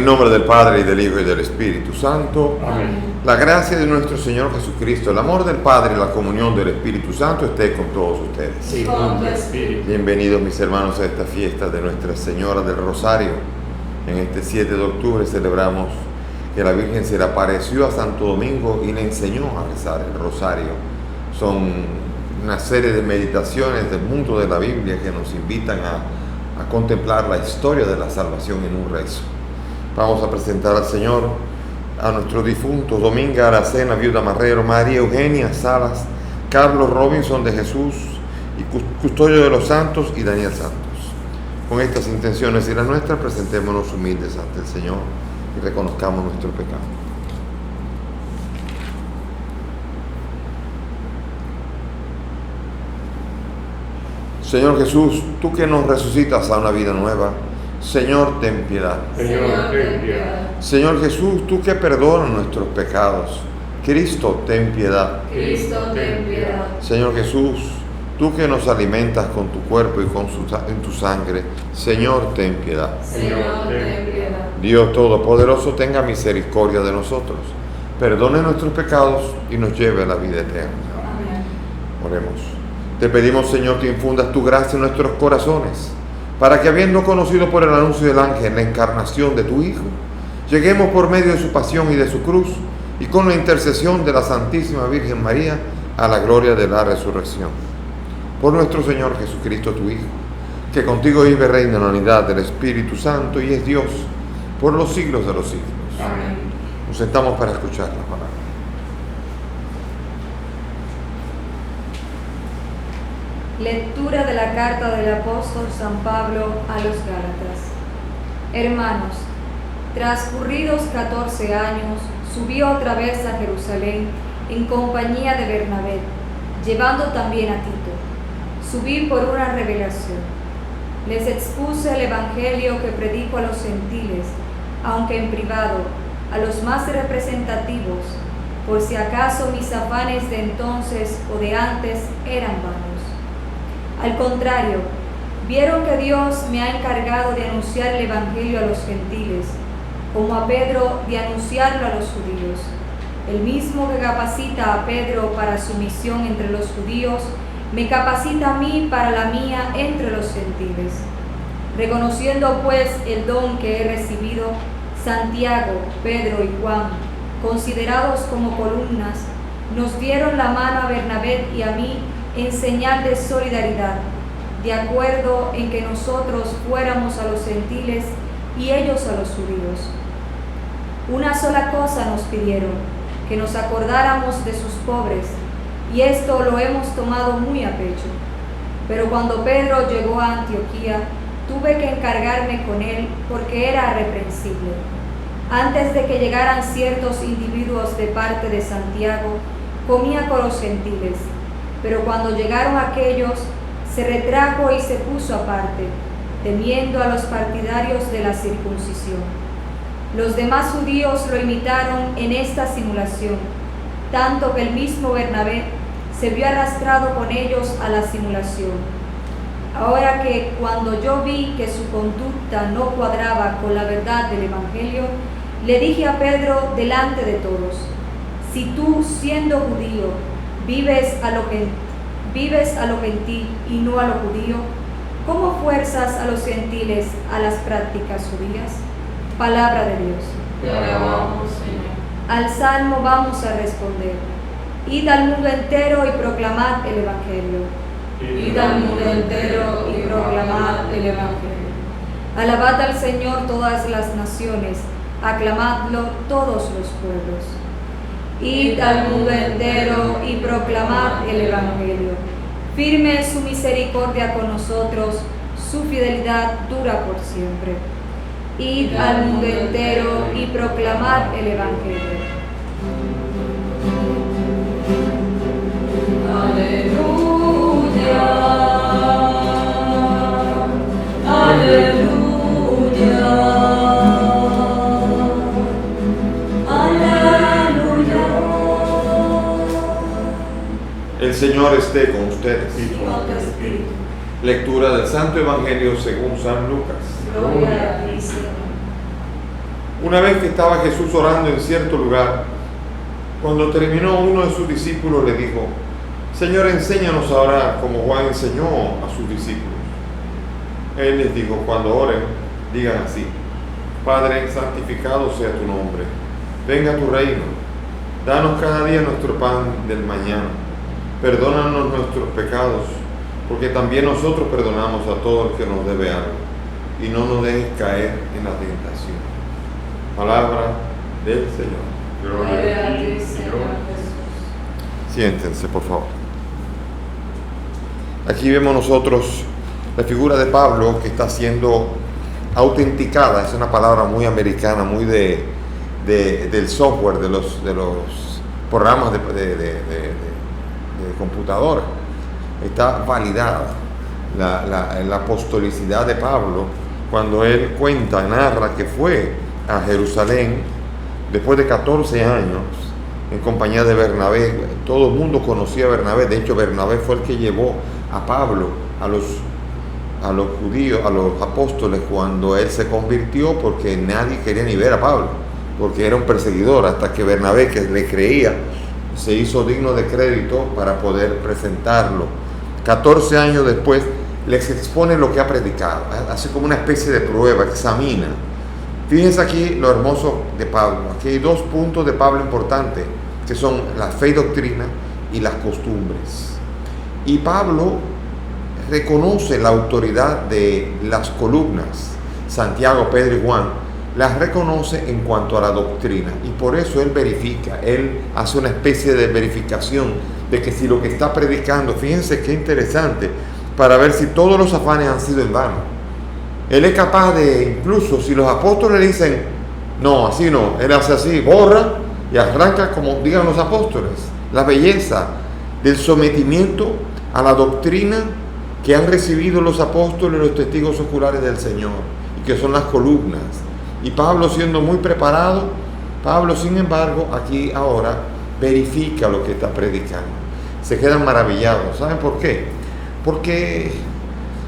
En nombre del Padre, y del Hijo, y del Espíritu Santo. Amén. La gracia de nuestro Señor Jesucristo, el amor del Padre y la comunión del Espíritu Santo esté con todos ustedes. Y con tu espíritu. Bienvenidos, mis hermanos, a esta fiesta de Nuestra Señora del Rosario. En este 7 de octubre celebramos que la Virgen se le apareció a Santo Domingo y le enseñó a rezar el Rosario. Son una serie de meditaciones del mundo de la Biblia que nos invitan a contemplar la historia de la salvación en un rezo. Vamos a presentar al Señor a nuestros difuntos: Dominga Aracena, viuda Marrero, María Eugenia Salas, Carlos Robinson de Jesús y Custodio de los Santos y Daniel Santos. Con estas intenciones y las nuestras, presentémonos humildes ante el Señor y reconozcamos nuestro pecado. Señor Jesús, tú que nos resucitas a una vida nueva, Señor, ten piedad. Señor, ten piedad. Señor Jesús, tú que perdonas nuestros pecados, Cristo, ten piedad. Cristo, ten piedad. Señor Jesús, tú que nos alimentas con tu cuerpo y en tu sangre, Señor, ten piedad. Señor, ten piedad. Dios Todopoderoso, tenga misericordia de nosotros, perdone nuestros pecados y nos lleve a la vida eterna. Amén. Oremos. Te pedimos, Señor, que infundas tu gracia en nuestros corazones, para que, habiendo conocido por el anuncio del ángel la encarnación de tu Hijo, lleguemos por medio de su pasión y de su cruz, y con la intercesión de la Santísima Virgen María, a la gloria de la resurrección. Por nuestro Señor Jesucristo, tu Hijo, que contigo vive y reina en la unidad del Espíritu Santo y es Dios por los siglos de los siglos. Amén. Nos sentamos para escuchar la palabra. Lectura de la carta del apóstol San Pablo a los Gálatas. Hermanos, transcurridos 14 años, subí otra vez a Jerusalén en compañía de Bernabé, llevando también a Tito. Subí por una revelación. Les expuse el evangelio que predico a los gentiles, aunque en privado, a los más representativos, por si acaso mis afanes de entonces o de antes eran vanos. Al contrario, vieron que Dios me ha encargado de anunciar el evangelio a los gentiles, como a Pedro de anunciarlo a los judíos. El mismo que capacita a Pedro para su misión entre los judíos, me capacita a mí para la mía entre los gentiles. Reconociendo pues el don que he recibido, Santiago, Pedro y Juan, considerados como columnas, nos dieron la mano a Bernabé y a mí en señal de solidaridad, de acuerdo en que nosotros fuéramos a los gentiles y ellos a los judíos. Una sola cosa nos pidieron, que nos acordáramos de sus pobres, y esto lo hemos tomado muy a pecho. Pero cuando Pedro llegó a Antioquía, tuve que encargarme con él porque era reprensible. Antes de que llegaran ciertos individuos de parte de Santiago, comía con los gentiles, pero cuando llegaron aquellos, se retrajo y se puso aparte, temiendo a los partidarios de la circuncisión. Los demás judíos lo imitaron en esta simulación, tanto que el mismo Bernabé se vio arrastrado con ellos a la simulación. Ahora que cuando yo vi que su conducta no cuadraba con la verdad del Evangelio, le dije a Pedro delante de todos: si tú, siendo judío, vives a lo gentil y no a lo judío, ¿cómo fuerzas a los gentiles a las prácticas judías? Palabra de Dios. Te alabamos, Señor. Al salmo vamos a responder: id al mundo entero y proclamad el Evangelio. Id al mundo entero y proclamad el Evangelio. Alabad al Señor todas las naciones, aclamadlo todos los pueblos. Id al mundo entero y proclamad el Evangelio. Firme es su misericordia con nosotros, su fidelidad dura por siempre. Id al mundo entero y proclamad el Evangelio. Aleluya. Aleluya. Aleluya. El Señor esté con ustedes. Y con tu espíritu. Lectura del Santo Evangelio según San Lucas. Gloria a ti, Señor. Una vez que estaba Jesús orando en cierto lugar, cuando terminó, uno de sus discípulos le dijo: Señor, enséñanos a orar como Juan enseñó a sus discípulos. Él les dijo: cuando oren, digan así: Padre, santificado sea tu nombre, venga tu reino, danos cada día nuestro pan del mañana, perdónanos nuestros pecados, porque también nosotros perdonamos a todo el que nos debe algo, y no nos dejes caer en la tentación. Palabra del Señor. Gloria a ti, Señor Jesús. Siéntense, por favor. Aquí vemos nosotros la figura de Pablo que está siendo autenticada. Es una palabra muy americana, muy del software, de los programas de computadora. Está validada la apostolicidad de Pablo cuando él cuenta, narra que fue a Jerusalén después de 14 años en compañía de Bernabé. Todo el mundo conocía a Bernabé. De hecho, Bernabé fue el que llevó a Pablo a los judíos, a los apóstoles, cuando él se convirtió, porque nadie quería ni ver a Pablo, porque era un perseguidor, hasta que Bernabé, que le creía, se hizo digno de crédito para poder presentarlo. 14 años después les expone lo que ha predicado, hace como una especie de prueba, examina. Fíjense aquí lo hermoso de Pablo. Aquí hay 2 puntos de Pablo importantes, que son la fe y doctrina y las costumbres. Y Pablo reconoce la autoridad de las columnas, Santiago, Pedro y Juan, las reconoce en cuanto a la doctrina, y por eso él verifica, él hace una especie de verificación de que si lo que está predicando, fíjense qué interesante, para ver si todos los afanes han sido en vano. Él es capaz de, incluso si los apóstoles le dicen, no, así no, él hace así, borra y arranca como digan los apóstoles. La belleza del sometimiento a la doctrina que han recibido los apóstoles, los testigos oculares del Señor, y que son las columnas. Y Pablo, siendo muy preparado, Pablo, sin embargo, aquí ahora verifica lo que está predicando. Se quedan maravillados. ¿Saben por qué? Porque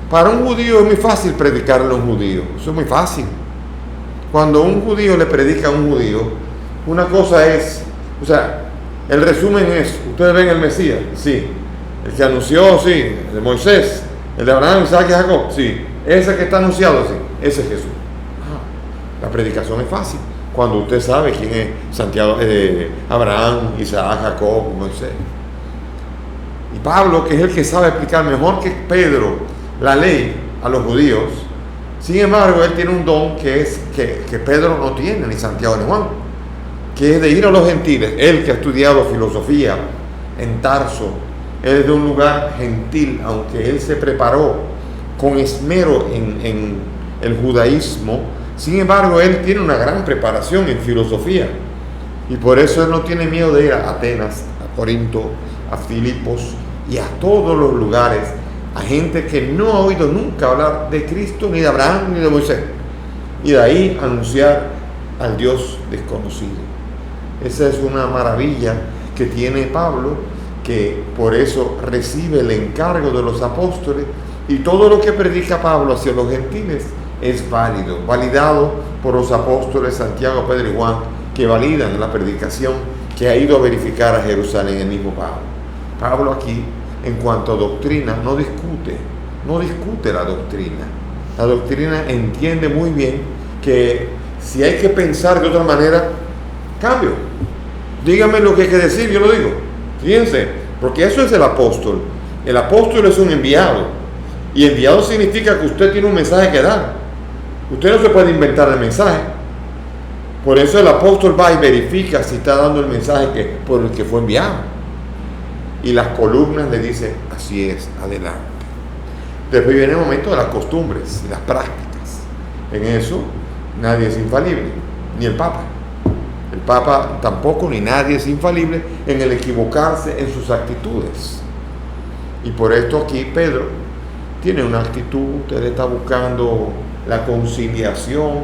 para un judío es muy fácil predicarle a un judío. Eso es muy fácil. Cuando un judío le predica a un judío, una cosa es, o sea, el resumen es: ¿ustedes ven el Mesías? Sí. El que anunció, sí. El de Moisés, el de Abraham, Isaac y Jacob, sí. Ese que está anunciado, sí. Ese es Jesús. La predicación es fácil cuando usted sabe quién es Santiago, Abraham, Isaac, Jacob, Moisés. Y Pablo, que es el que sabe explicar mejor que Pedro la ley a los judíos, sin embargo, él tiene un don que es que Pedro no tiene, ni Santiago ni Juan, que es de ir a los gentiles. Él que ha estudiado filosofía en Tarso, él es de un lugar gentil, aunque él se preparó con esmero en el judaísmo. Sin embargo, él tiene una gran preparación en filosofía, y por eso él no tiene miedo de ir a Atenas, a Corinto, a Filipos y a todos los lugares, a gente que no ha oído nunca hablar de Cristo, ni de Abraham, ni de Moisés, y de ahí anunciar al Dios desconocido. Esa es una maravilla que tiene Pablo, que por eso recibe el encargo de los apóstoles, y todo lo que predica Pablo hacia los gentiles es válido, validado por los apóstoles Santiago, Pedro y Juan, que validan la predicación que ha ido a verificar a Jerusalén el mismo Pablo. Pablo aquí, en cuanto a doctrina, no discute la doctrina. La doctrina entiende muy bien que si hay que pensar de otra manera, cambio. Dígame lo que hay que decir, yo lo digo. Fíjense, porque eso es el apóstol. El apóstol es un enviado, y enviado significa que usted tiene un mensaje que dar. Usted no se puede inventar el mensaje. Por eso el apóstol va y verifica si está dando el mensaje por el que fue enviado. Y las columnas le dicen: así es, adelante. Después viene el momento de las costumbres y las prácticas. En eso nadie es infalible, ni el Papa. El Papa tampoco, ni nadie es infalible en el equivocarse en sus actitudes. Y por esto aquí Pedro tiene una actitud, él está buscando la conciliación,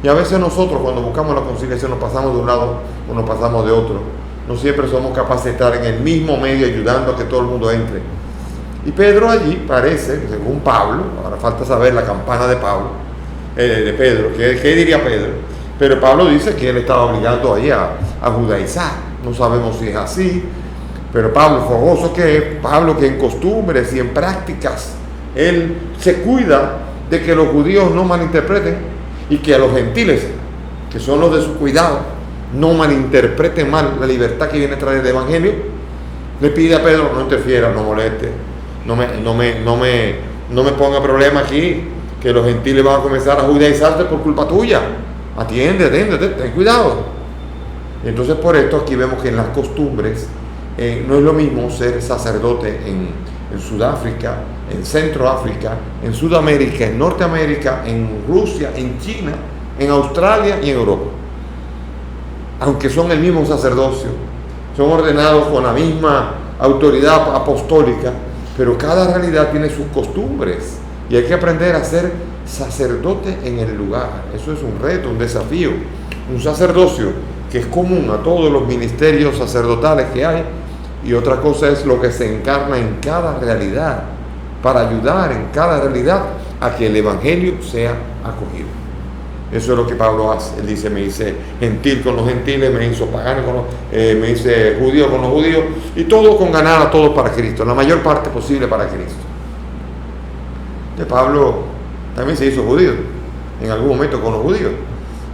y a veces nosotros, cuando buscamos la conciliación, nos pasamos de un lado o nos pasamos de otro. No siempre somos capaces de estar en el mismo medio ayudando a que todo el mundo entre. Y Pedro allí parece, según Pablo, ahora falta saber la campana de Pablo, de Pedro, ¿qué diría Pedro? Pero Pablo dice que él estaba obligando ahí a judaizar. No sabemos si es así, pero Pablo, fogoso que es, Pablo que en costumbres y en prácticas, él se cuida de que los judíos no malinterpreten y que a los gentiles, que son los de su cuidado, no malinterpreten mal la libertad que viene a traer el Evangelio. Le pide a Pedro, no interfiera, no moleste, no me ponga problema aquí, que los gentiles van a comenzar a judaizarte por culpa tuya. Atiende, ten cuidado. Entonces por esto aquí vemos que en las costumbres no es lo mismo ser sacerdote en Sudáfrica, en Centroáfrica, en Sudamérica, en Norteamérica, en Rusia, en China, en Australia y en Europa. Aunque son el mismo sacerdocio, son ordenados con la misma autoridad apostólica, pero cada realidad tiene sus costumbres y hay que aprender a ser sacerdote en el lugar. Eso es un reto, un desafío, un sacerdocio que es común a todos los ministerios sacerdotales que hay, y otra cosa es lo que se encarna en cada realidad para ayudar en cada realidad a que el Evangelio sea acogido. Eso es lo que Pablo hace. Él dice, me hice gentil con los gentiles, me hizo pagano con me hice judío con los judíos, y todo con ganar a todos para Cristo, la mayor parte posible para Cristo. De Pablo también se hizo judío en algún momento con los judíos.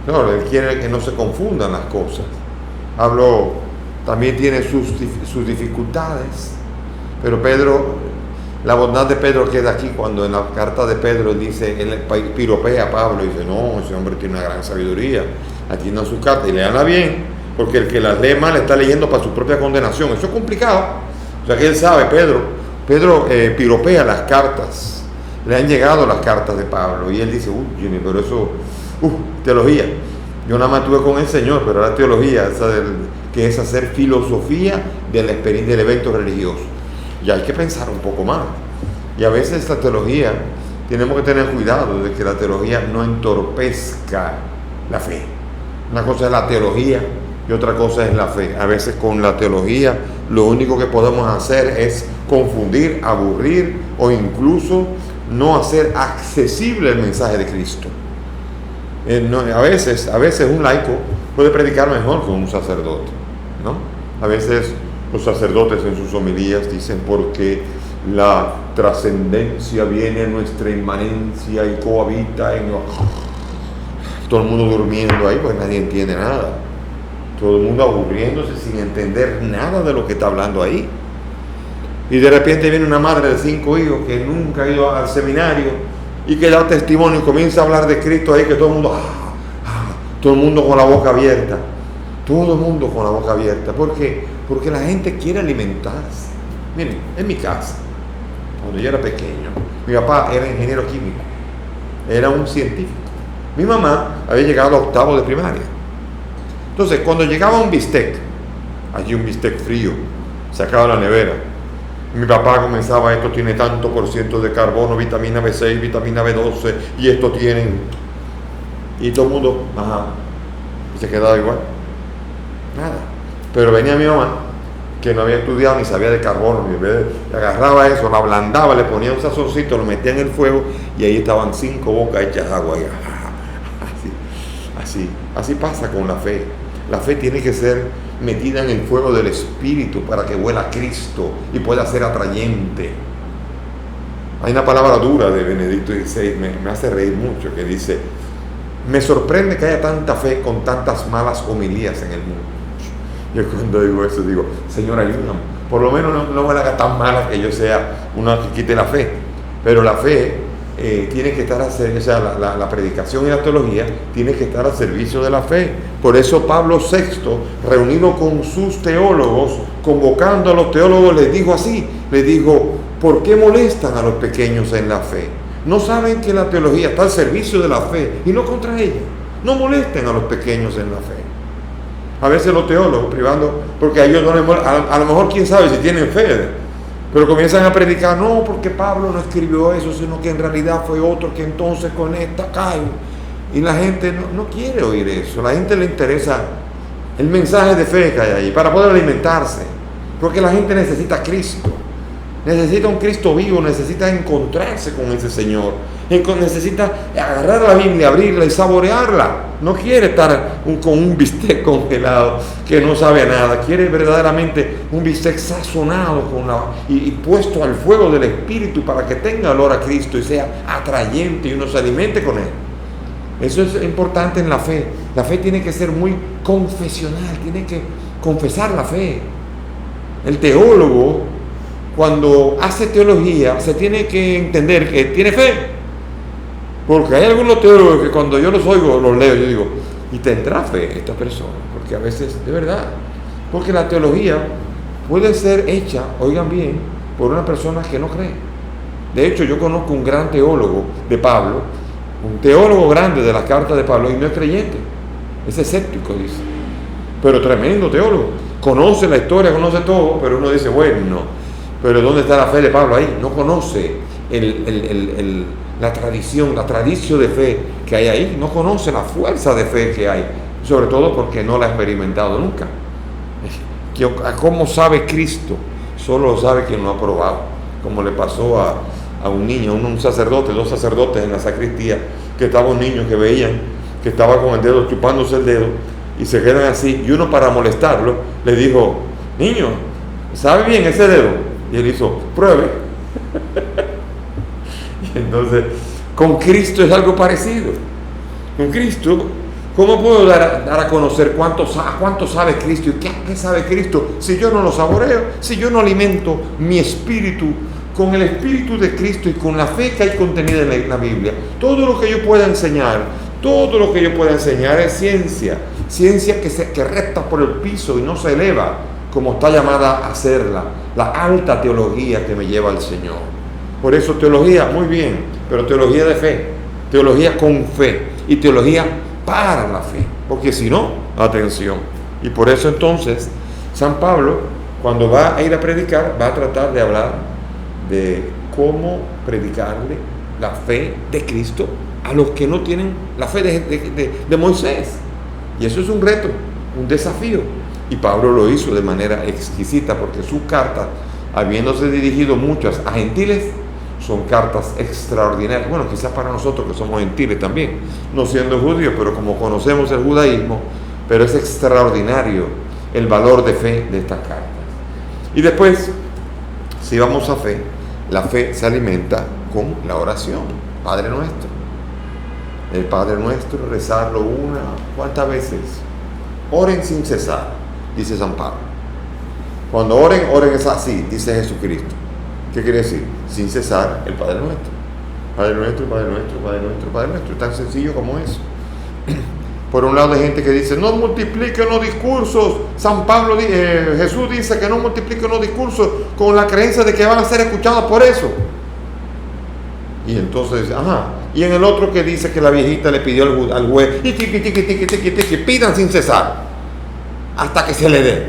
No, él quiere que no se confundan las cosas. Pablo también tiene sus dificultades, pero Pedro, la bondad de Pedro queda aquí cuando en la carta de Pedro dice, él piropea a Pablo y dice, no, ese hombre tiene una gran sabiduría, atienda su carta y léala bien, porque el que las lee mal está leyendo para su propia condenación. Eso es complicado. O sea que él sabe, Pedro piropea las cartas, le han llegado las cartas de Pablo y él dice, Jimmy, pero eso, teología. Yo nada más estuve con el Señor, pero la teología, que es hacer filosofía de la experiencia del evento religioso. Y hay que pensar un poco más. Y a veces la teología, tenemos que tener cuidado de que la teología no entorpezca la fe. Una cosa es la teología y otra cosa es la fe. A veces con la teología lo único que podemos hacer es confundir, aburrir o incluso no hacer accesible el mensaje de Cristo. A veces un laico puede predicar mejor que un sacerdote, ¿no? A veces los sacerdotes en sus homilías dicen, porque la trascendencia viene en nuestra inmanencia y cohabita en todo el mundo durmiendo ahí, pues nadie entiende nada. Todo el mundo aburriéndose sin entender nada de lo que está hablando ahí. Y de repente viene una madre de 5 hijos que nunca ha ido al seminario y que da testimonio y comienza a hablar de Cristo ahí, que todo el mundo con la boca abierta. Todo el mundo con la boca abierta. ¿Por qué? Porque la gente quiere alimentarse. Miren, en mi casa, cuando yo era pequeño, mi papá era ingeniero químico, era un científico. Mi mamá había llegado a 8º de primaria. Entonces, cuando llegaba un bistec, allí un bistec frío, sacado de la nevera, mi papá comenzaba, esto tiene tanto % de carbono, vitamina B6, vitamina B12, y esto tienen, y todo el mundo, y se quedaba igual, nada. Pero venía mi mamá, que no había estudiado ni sabía de carbono, y en vez de, agarraba eso, lo ablandaba, le ponía un sazoncito, lo metía en el fuego, y ahí estaban 5 bocas hechas agua, y así pasa con la fe. La fe tiene que ser metida en el fuego del Espíritu para que huela a Cristo y pueda ser atrayente. Hay una palabra dura de Benedicto XVI, me hace reír mucho, que dice, me sorprende que haya tanta fe con tantas malas homilías en el mundo. Yo cuando digo eso digo, Señor, ayúdame, por lo menos no me la haga tan mala que yo sea una que quite la fe. Pero la fe tiene que estar la predicación y la teología tiene que estar al servicio de la fe. Por eso Pablo VI, reunido con sus teólogos, convocando a los teólogos, les dijo así, les dijo, ¿por qué molestan a los pequeños en la fe? ¿No saben que la teología está al servicio de la fe y no contra ella? No molesten a los pequeños en la fe. A veces los teólogos privando, porque a ellos no les molesta, a lo mejor quién sabe si tienen fe, pero comienzan a predicar, no, porque Pablo no escribió eso, sino que en realidad fue otro que entonces conecta acá. Y la gente no quiere oír eso. A la gente le interesa el mensaje de fe que hay ahí para poder alimentarse. Porque la gente necesita a Cristo. Necesita un Cristo vivo, necesita encontrarse con ese Señor. necesita agarrar la Biblia, abrirla y saborearla. No quiere estar con un bistec congelado que no sabe a nada. Quiere verdaderamente un bistec sazonado y puesto al fuego del Espíritu para que tenga olor a Cristo y sea atrayente y uno se alimente con él. Eso es importante en la fe. La fe tiene que ser muy confesional, tiene que confesar la fe. El teólogo, cuando hace teología, se tiene que entender que tiene fe. Porque hay algunos teólogos que cuando yo los oigo, los leo, yo digo, ¿y tendrá fe esta persona? Porque a veces, de verdad, porque la teología puede ser hecha, oigan bien, por una persona que no cree. De hecho, yo conozco un gran teólogo de Pablo, un teólogo grande de las cartas de Pablo, y no es creyente, es escéptico, dice, pero tremendo teólogo, conoce la historia, conoce todo, pero uno dice, bueno, pero ¿dónde está la fe de Pablo ahí? No conoce la tradición de fe que hay ahí, no conoce la fuerza de fe que hay, sobre todo porque no la ha experimentado nunca. ¿Cómo sabe Cristo? Solo lo sabe quien lo ha probado, como le pasó a un niño, un sacerdote, 2 sacerdotes en la sacristía, que estaba un niño que veían que estaba con el dedo, chupándose el dedo, y se quedan así, y uno para molestarlo le dijo, niño, ¿sabe bien ese dedo? Y él hizo, pruebe. Y entonces, con Cristo es algo parecido. Con Cristo, ¿cómo puedo dar a conocer cuánto sabe Cristo y qué sabe Cristo si yo no lo saboreo, si yo no alimento mi espíritu con el Espíritu de Cristo y con la fe que hay contenida en la Biblia? Todo lo que yo pueda enseñar es ciencia que recta por el piso y no se eleva, como está llamada a ser la alta teología que me lleva al Señor. Por eso teología, muy bien, pero teología de fe, teología con fe y teología para la fe, porque si no, atención. Y por eso entonces San Pablo, cuando va a ir a predicar, va a tratar de hablar de cómo predicarle la fe de Cristo a los que no tienen la fe de Moisés. Y eso es un reto, un desafío. Y Pablo lo hizo de manera exquisita, porque sus cartas, habiéndose dirigido muchas a gentiles, son cartas extraordinarias. Bueno, quizás para nosotros que somos gentiles también, no siendo judíos, pero como conocemos el judaísmo, pero es extraordinario el valor de fe de estas cartas. Y después, si vamos a fe, la fe se alimenta con la oración, Padre Nuestro. El Padre Nuestro, rezarlo ¿cuántas veces? Oren sin cesar, dice San Pablo. Cuando oren es así, dice Jesucristo. ¿Qué quiere decir? Sin cesar el Padre Nuestro. Padre Nuestro, Padre Nuestro, Padre Nuestro, Padre Nuestro. Tan sencillo como eso. Por un lado hay gente que dice, no multipliquen los discursos. Jesús dice que no multipliquen los discursos con la creencia de que van a ser escuchados por eso. Y entonces, y en el otro que dice que la viejita le pidió al juez, que pidan sin cesar, hasta que se le dé.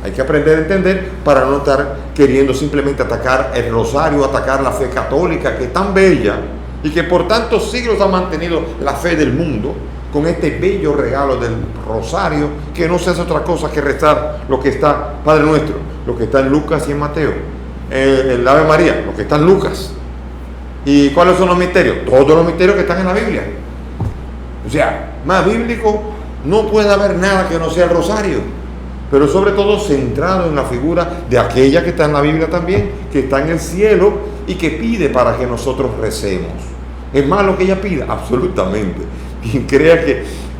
Hay que aprender a entender para no estar queriendo simplemente atacar el rosario, atacar la fe católica, que es tan bella y que por tantos siglos ha mantenido la fe del mundo, con este bello regalo del rosario, que no se hace otra cosa que rezar lo que está, Padre Nuestro, lo que está en Lucas y en Mateo, el Ave María, lo que está en Lucas. ¿Y cuáles son los misterios? Todos los misterios que están en la Biblia. O sea, más bíblico no puede haber nada que no sea el rosario, pero sobre todo centrado en la figura de aquella que está en la Biblia también, que está en el cielo y que pide para que nosotros recemos. ¿Es malo que ella pida? Absolutamente. Quien crea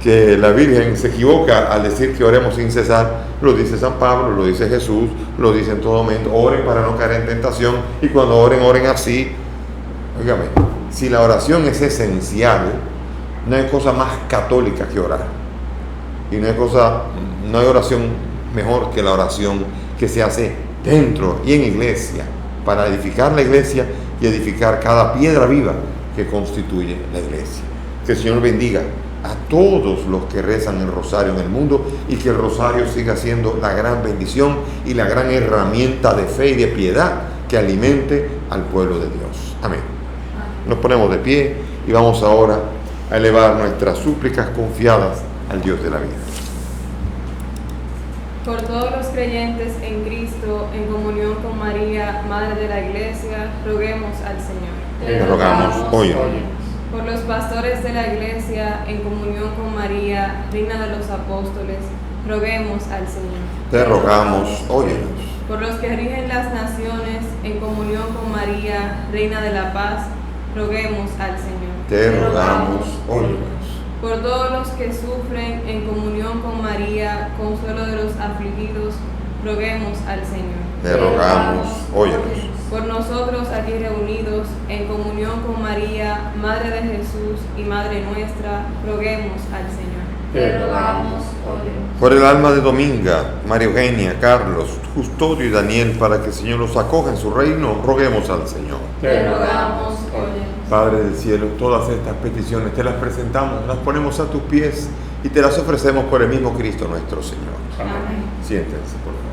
que la Virgen se equivoca al decir que oremos sin cesar, lo dice San Pablo, lo dice Jesús, lo dice en todo momento, oren para no caer en tentación, y cuando oren así. Óigame, si la oración es esencial, no hay cosa más católica que orar. Y no hay oración mejor que la oración que se hace dentro y en iglesia, para edificar la iglesia y edificar cada piedra viva que constituye la iglesia. Que el Señor bendiga a todos los que rezan el rosario en el mundo, y que el rosario siga siendo la gran bendición y la gran herramienta de fe y de piedad que alimente al pueblo de Dios. Amén. Nos ponemos de pie y vamos ahora a elevar nuestras súplicas confiadas al Dios de la vida. Por todos los creyentes en Cristo, en comunión con María, Madre de la Iglesia, roguemos al Señor. te rogamos, óyenos. Por los pastores de la Iglesia, en comunión con María, Reina de los Apóstoles, roguemos al Señor. Te rogamos, óyenos. Por los que rigen las naciones, en comunión con María, Reina de la Paz, roguemos al Señor. Te rogamos, óyenos. Por todos los que sufren, en comunión con María, consuelo de los afligidos, roguemos al Señor. Te rogamos, óyenos. Por nosotros aquí reunidos, en comunión con María, Madre de Jesús y Madre nuestra, roguemos al Señor. Te rogamos, óyenos. Por el alma de Dominga, María Eugenia, Carlos, Custodio y Daniel, para que el Señor los acoja en su reino, roguemos al Señor. Te rogamos, óyenos. Padre del cielo, todas estas peticiones te las presentamos, las ponemos a tus pies y te las ofrecemos por el mismo Cristo nuestro Señor. Amén. Siéntense, por favor.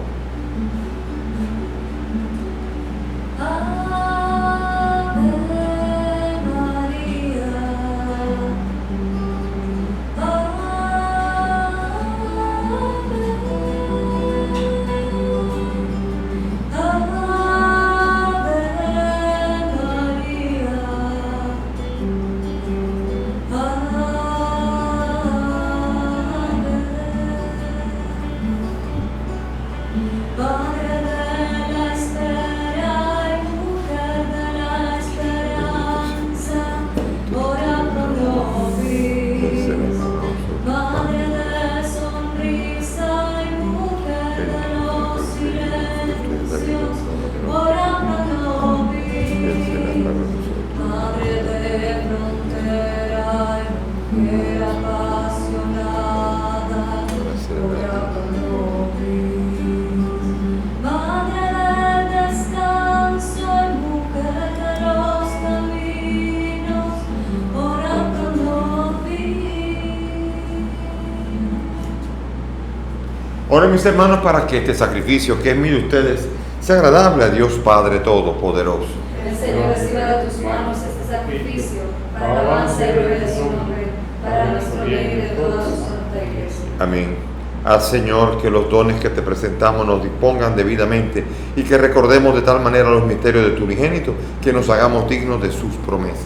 Oren mis hermanos para que este sacrificio que es mío de ustedes sea agradable a Dios Padre Todopoderoso. El Señor reciba de tus manos este sacrificio para la alabanza y gloria de su nombre, para nuestro bien y de toda su santa Iglesia. Amén. Haz, Señor, que los dones que te presentamos nos dispongan debidamente y que recordemos de tal manera los misterios de tu unigénito que nos hagamos dignos de sus promesas.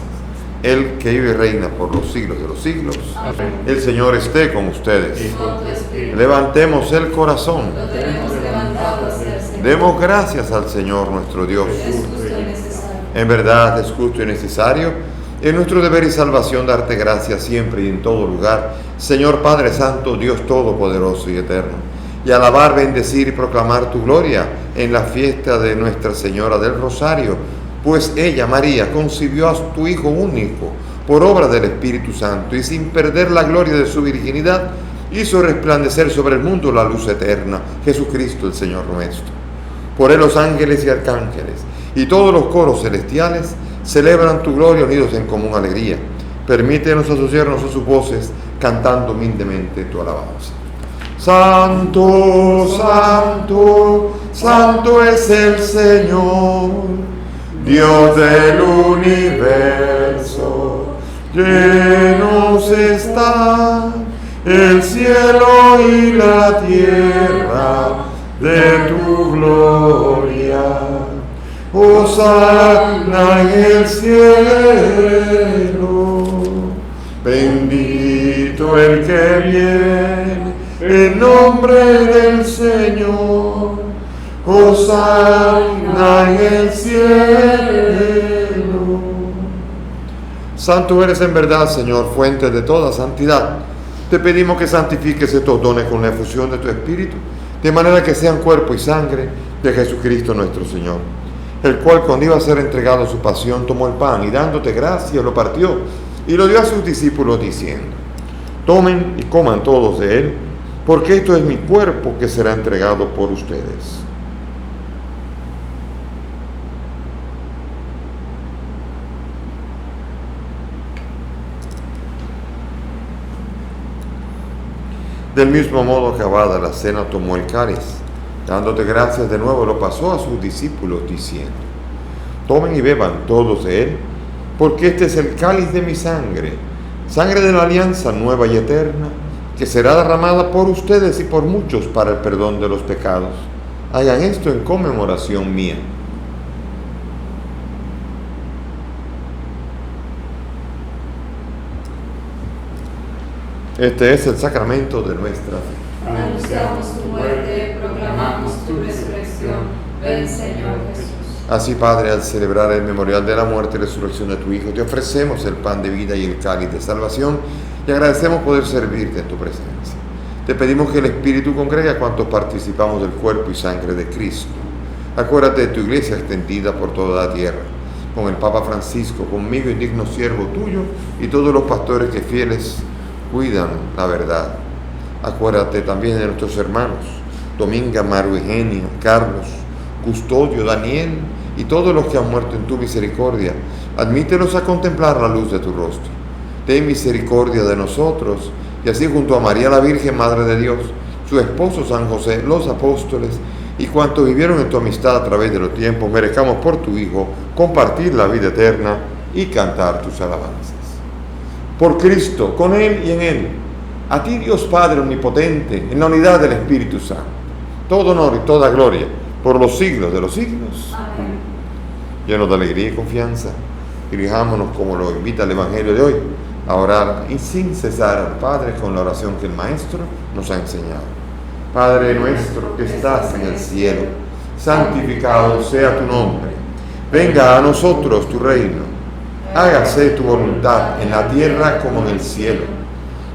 Él que vive y reina por los siglos de los siglos. Amén. El Señor esté con ustedes. Con tu espíritu. Levantemos el corazón. Lo tenemos levantado hacia el Señor. Demos gracias al Señor nuestro Dios. Es justo y necesario. En verdad es justo y necesario. Es nuestro deber y salvación darte gracias siempre y en todo lugar, Señor Padre Santo, Dios Todopoderoso y Eterno, y alabar, bendecir y proclamar tu gloria en la fiesta de Nuestra Señora del Rosario, pues ella, María, concibió a tu Hijo único por obra del Espíritu Santo y sin perder la gloria de su virginidad, hizo resplandecer sobre el mundo la luz eterna, Jesucristo el Señor nuestro. Por él los ángeles y arcángeles y todos los coros celestiales celebran tu gloria unidos en común alegría. Permítenos asociarnos a sus voces cantando humildemente tu alabanza. Santo, santo, santo es el Señor, Dios del universo. Llenos están el cielo y la tierra de tu gloria. Hosana en el cielo, bendito el que viene en nombre del Señor. Hosana en el cielo. Santo eres en verdad, Señor, fuente de toda santidad. Te pedimos que santifiques estos dones con la efusión de tu Espíritu, de manera que sean cuerpo y sangre de Jesucristo nuestro Señor, el cual cuando iba a ser entregado a su pasión tomó el pan y dándote gracia lo partió y lo dio a sus discípulos diciendo: tomen y coman todos de él, porque esto es mi cuerpo que será entregado por ustedes. Del mismo modo, acabada la cena, tomó el cáliz, dándote gracias de nuevo, lo pasó a sus discípulos diciendo: tomen y beban todos de él, porque este es el cáliz de mi sangre, sangre de la alianza nueva y eterna, que será derramada por ustedes y por muchos para el perdón de los pecados. Hagan esto en conmemoración mía. Este es el sacramento de nuestra fe. Anunciamos tu muerte, proclamamos tu resurrección. Ven, Señor Jesús. Así, Padre, al celebrar el memorial de la muerte y resurrección de tu Hijo, te ofrecemos el pan de vida y el cáliz de salvación y agradecemos poder servirte en tu presencia. Te pedimos que el Espíritu congregue a cuantos participamos del cuerpo y sangre de Cristo. Acuérdate de tu iglesia extendida por toda la tierra, con el Papa Francisco, conmigo, indigno siervo tuyo, y todos los pastores que fieles cuidan la verdad. Acuérdate también de nuestros hermanos, Dominga, Maru, Eugenio, Carlos, Custodio, Daniel, y todos los que han muerto en tu misericordia. Admítelos a contemplar la luz de tu rostro. Ten misericordia de nosotros, y así junto a María la Virgen, Madre de Dios, su esposo San José, los apóstoles, y cuantos vivieron en tu amistad a través de los tiempos, merezcamos por tu Hijo compartir la vida eterna y cantar tus alabanzas. Por Cristo, con Él y en Él, a ti Dios Padre Omnipotente, en la unidad del Espíritu Santo, todo honor y toda gloria, por los siglos de los siglos. Amén. Llenos de alegría y confianza, dirijámonos, como lo invita el Evangelio de hoy, a orar y sin cesar al Padre con la oración que el Maestro nos ha enseñado. Padre nuestro que estás en el cielo, santificado sea tu nombre. Venga a nosotros tu reino. Hágase tu voluntad en la tierra como en el cielo.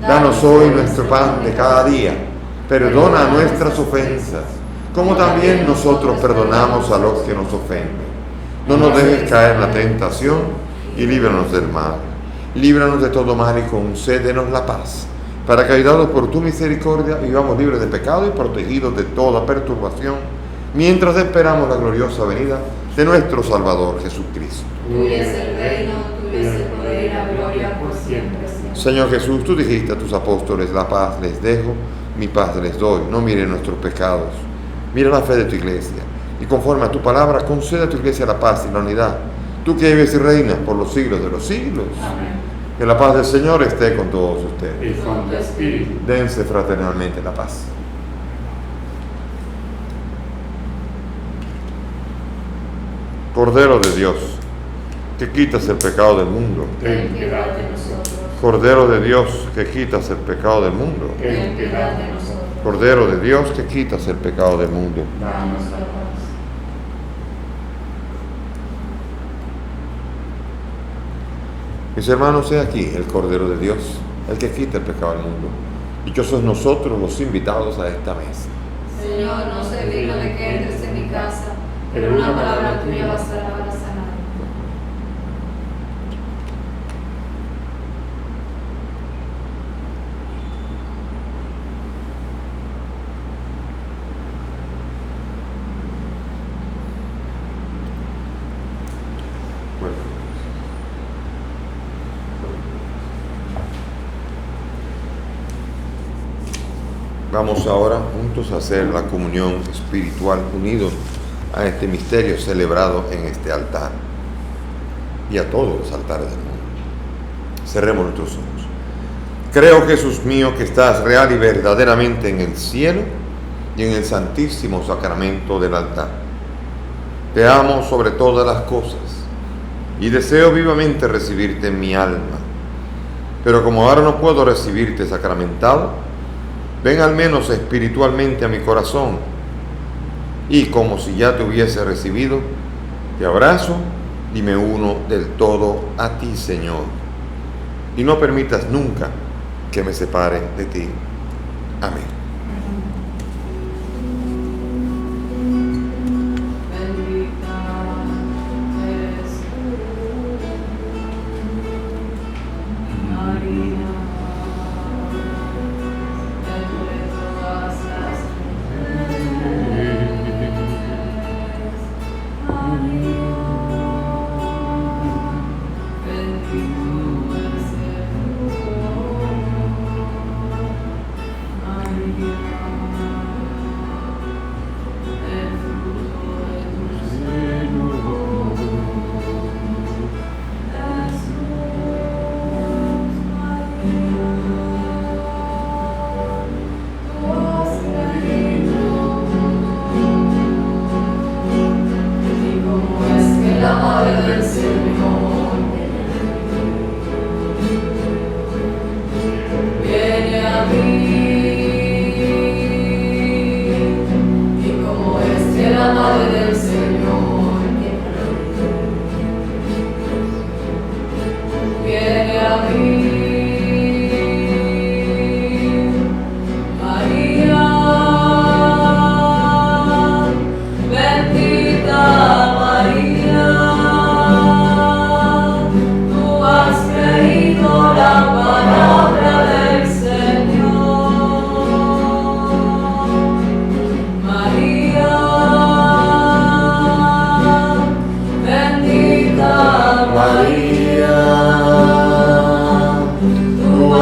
Danos hoy nuestro pan de cada día. Perdona nuestras ofensas, como también nosotros perdonamos a los que nos ofenden. No nos dejes caer en la tentación y líbranos del mal. Líbranos de todo mal y concédenos la paz, para que, ayudados por tu misericordia, vivamos libres de pecado y protegidos de toda perturbación, mientras esperamos la gloriosa venida de nuestro Salvador Jesucristo. Tuyo es el reino, tuyo es el poder y la gloria por siempre, Señor. Señor Jesús, tú dijiste a tus apóstoles: la paz les dejo, mi paz les doy. No miren nuestros pecados, mira la fe de tu iglesia, y conforme a tu palabra, concede a tu iglesia la paz y la unidad. Tú que vives y reinas por los siglos de los siglos. Amén. Que la paz del Señor esté con todos ustedes. Y con tu espíritu. Dense fraternalmente la paz. Cordero de Dios, que quitas el pecado del mundo. Ten piedad de nosotros. Cordero de Dios, que quitas el pecado del mundo. Ten piedad de nosotros. Cordero de Dios, que quitas el pecado del mundo. Danos la paz. Mis hermanos, he aquí el Cordero de Dios, el que quita el pecado del mundo. Dichosos nosotros los invitados a esta mesa. Señor, no soy digno de que entres en mi casa, pero una palabra tuya bastará para sanar. Bueno. Vamos ahora juntos a hacer la comunión espiritual unidos a este misterio celebrado en este altar y a todos los altares del mundo. Cerremos nuestros ojos. Creo, Jesús mío, que estás real y verdaderamente en el cielo y en el santísimo sacramento del altar. Te amo sobre todas las cosas y deseo vivamente recibirte en mi alma. Pero como ahora no puedo recibirte sacramentado, ven al menos espiritualmente a mi corazón y, como si ya te hubiese recibido, te abrazo y me uno del todo a ti, Señor. Y no permitas nunca que me separe de ti. Amén.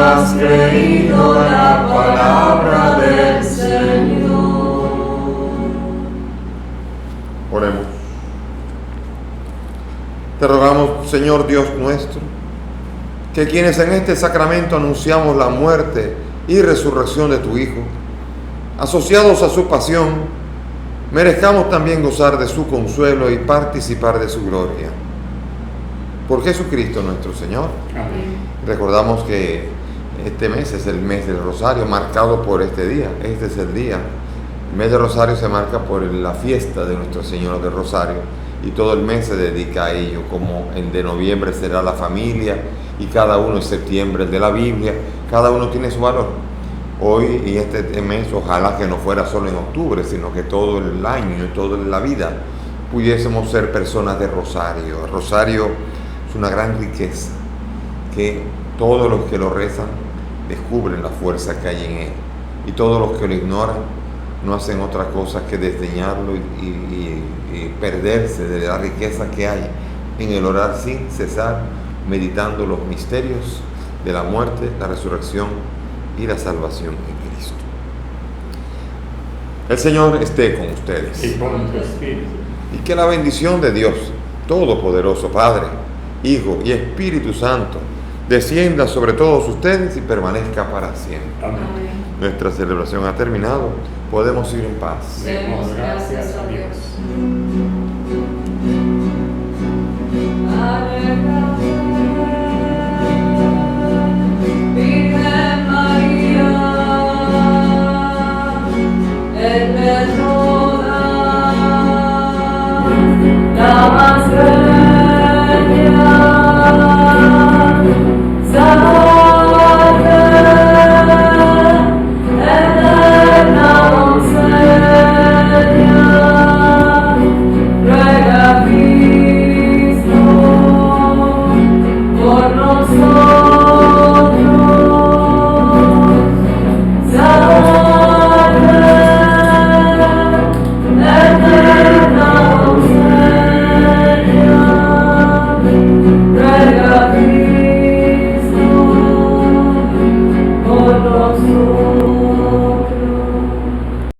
has creído la palabra del Señor. Oremos. Te rogamos, Señor Dios nuestro, que quienes en este sacramento anunciamos la muerte y resurrección de tu Hijo, asociados a su pasión, merezcamos también gozar de su consuelo y participar de su gloria. Por Jesucristo nuestro Señor. Amén. Recordamos que este mes es el mes del Rosario, marcado por este día. Este es el día. El mes del Rosario se marca por la fiesta de Nuestra Señora del Rosario y todo el mes se dedica a ello, como el de noviembre será la familia y cada uno en septiembre el de la Biblia. Cada uno tiene su valor. Hoy y este mes, ojalá que no fuera solo en octubre, sino que todo el año y toda la vida pudiésemos ser personas de rosario. El rosario es una gran riqueza que todos los que lo rezan descubren la fuerza que hay en él, y todos los que lo ignoran no hacen otra cosa que desdeñarlo y perderse de la riqueza que hay en el orar sin cesar, meditando los misterios de la muerte, la resurrección y la salvación en Cristo. El Señor esté con ustedes. Y con tu espíritu. Y que la bendición de Dios Todopoderoso, Padre, Hijo y Espíritu Santo, descienda sobre todos ustedes y permanezca para siempre. Amén. Nuestra celebración ha terminado. Podemos ir en paz. Demos gracias a Dios. Aleluya.